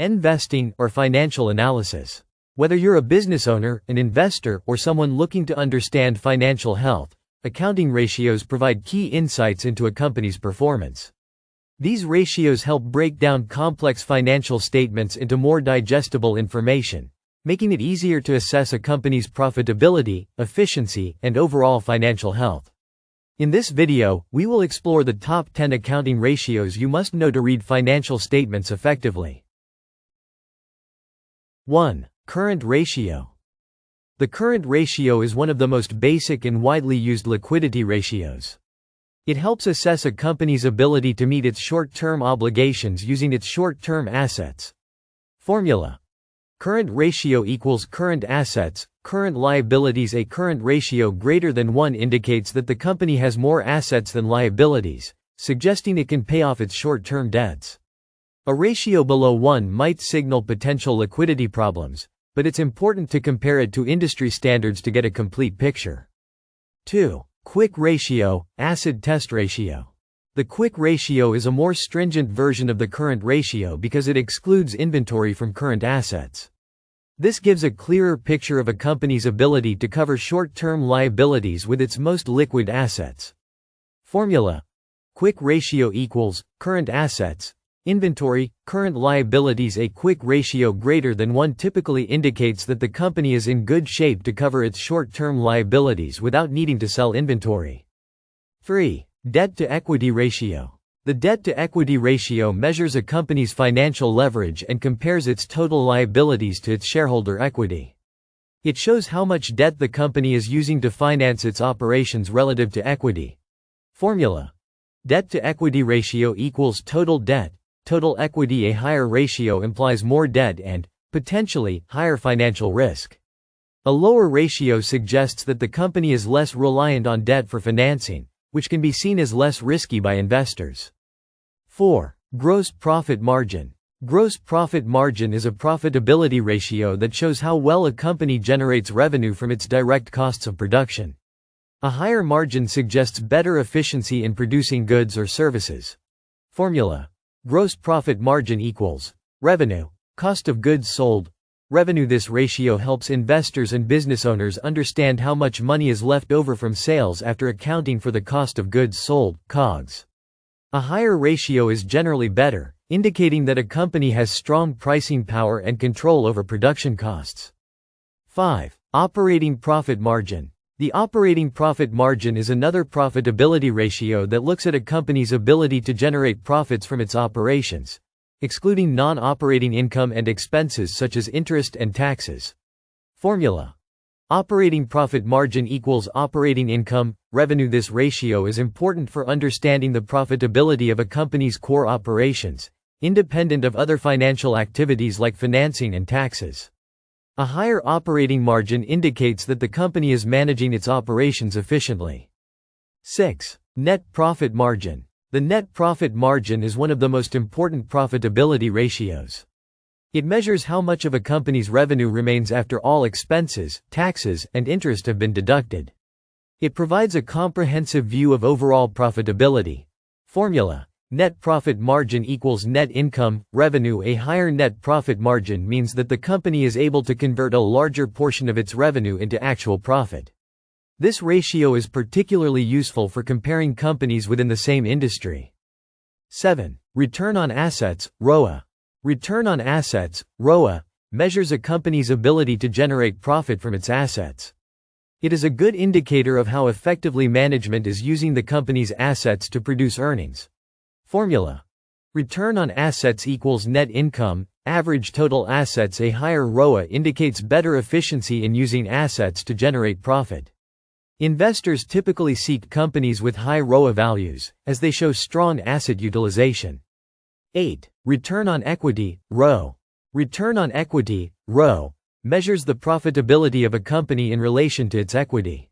Investing or financial analysis. Whether you're a business owner, an investor, or someone looking to understand financial health, accounting ratios provide key insights into a company's performance. These ratios help break down complex financial statements into more digestible information, making it easier to assess a company's profitability, efficiency, and overall financial health. In this video, we will explore the top 10 accounting ratios you must know to read financial statements effectively. 1. Current ratio. The current ratio is one of the most basic and widely used liquidity ratios. It helps assess a company's ability to meet its short-term obligations using its short-term assets. Formula. Current ratio equals current assets, current liabilities. A current ratio greater than 1 indicates that the company has more assets than liabilities, suggesting it can pay off its short-term debts. A ratio below 1 might signal potential liquidity problems, but it's important to compare it to industry standards to get a complete picture. 2. Quick ratio, acid test ratio. The quick ratio is a more stringent version of the current ratio because it excludes inventory from current assets. This gives a clearer picture of a company's ability to cover short-term liabilities with its most liquid assets. Formula. Quick ratio equals current assets, inventory, current liabilities. A quick ratio greater than 1 typically indicates that the company is in good shape to cover its short-term liabilities without needing to sell inventory. 3. Debt-to-equity ratio. The debt-to-equity ratio measures a company's financial leverage and compares its total liabilities to its shareholder equity. It shows how much debt the company is using to finance its operations relative to equity. Formula. Debt-to-equity ratio equals total debt, total equity. A higher ratio implies more debt and, potentially, higher financial risk. A lower ratio suggests that the company is less reliant on debt for financing, which can be seen as less risky by investors. 4. Gross profit margin. Gross profit margin is a profitability ratio that shows how well a company generates revenue from its direct costs of production. A higher margin suggests better efficiency in producing goods or services. Formula. Gross profit margin equals revenue, cost of goods sold, revenue. This ratio helps investors and business owners understand how much money is left over from sales after accounting for the cost of goods sold, COGS. A higher ratio is generally better, indicating that a company has strong pricing power and control over production costs. 5. Operating profit margin. The operating profit margin is another profitability ratio that looks at a company's ability to generate profits from its operations, excluding non-operating income and expenses such as interest and taxes. Formula. Operating profit margin equals operating income, revenue. This ratio is important for understanding the profitability of a company's core operations, independent of other financial activities like financing and taxes. A higher operating margin indicates that the company is managing its operations efficiently. 6. Net profit margin. The net profit margin is one of the most important profitability ratios. It measures how much of a company's revenue remains after all expenses, taxes, and interest have been deducted. It provides a comprehensive view of overall profitability. Formula. Net profit margin equals net income, revenue. A higher net profit margin means that the company is able to convert a larger portion of its revenue into actual profit. This ratio is particularly useful for comparing companies within the same industry. 7. Return on assets, ROA. Return on assets, ROA, measures a company's ability to generate profit from its assets. It is a good indicator of how effectively management is using the company's assets to produce earnings. Formula. Return on assets equals net income, average total assets. A higher ROA indicates better efficiency in using assets to generate profit. Investors typically seek companies with high ROA values, as they show strong asset utilization. 8. Return on equity, ROE. Return on equity, ROE, measures the profitability of a company in relation to its equity.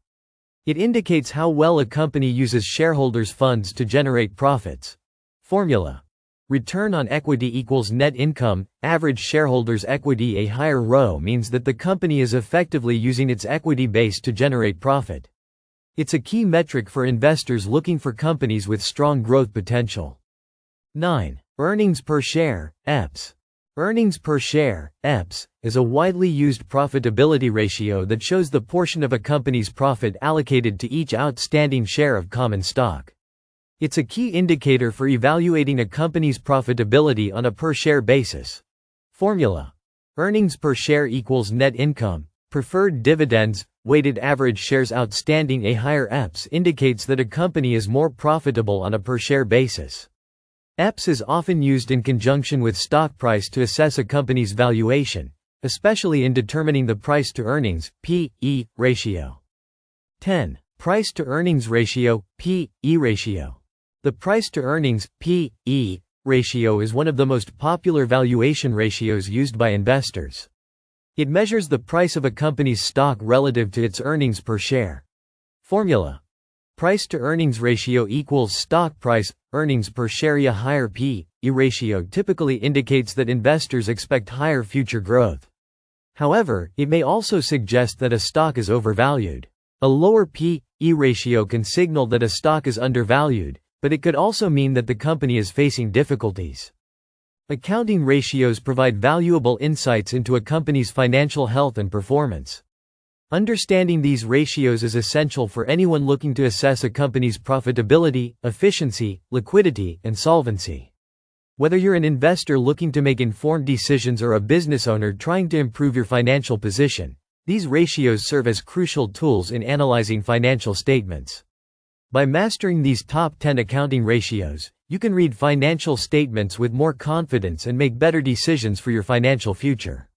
It indicates how well a company uses shareholders' funds to generate profits. Formula. Return on equity equals net income, average shareholders' equity. A higher ROE means that the company is effectively using its equity base to generate profit. It's a key metric for investors looking for companies with strong growth potential. 9. Earnings per share, EPS. Earnings per share, EPS, is a widely used profitability ratio that shows the portion of a company's profit allocated to each outstanding share of common stock. It's a key indicator for evaluating a company's profitability on a per-share basis. Formula: earnings per share equals net income, preferred dividends, weighted average shares outstanding. A higher EPS indicates that a company is more profitable on a per-share basis. EPS is often used in conjunction with stock price to assess a company's valuation, especially in determining the price-to-earnings (P/E) ratio. 10. Price-to-earnings ratio (P/E ratio). The price-to-earnings (P/E) ratio is one of the most popular valuation ratios used by investors. It measures the price of a company's stock relative to its earnings per share. Formula: price-to-earnings ratio equals stock price, earnings per share. A higher P/E ratio typically indicates that investors expect higher future growth. However, it may also suggest that a stock is overvalued. A lower P/E ratio can signal that a stock is undervalued, but it could also mean that the company is facing difficulties. Accounting ratios provide valuable insights into a company's financial health and performance. Understanding these ratios is essential for anyone looking to assess a company's profitability, efficiency, liquidity, and solvency. Whether you're an investor looking to make informed decisions or a business owner trying to improve your financial position, these ratios serve as crucial tools in analyzing financial statements. By mastering these top 10 accounting ratios, you can read financial statements with more confidence and make better decisions for your financial future.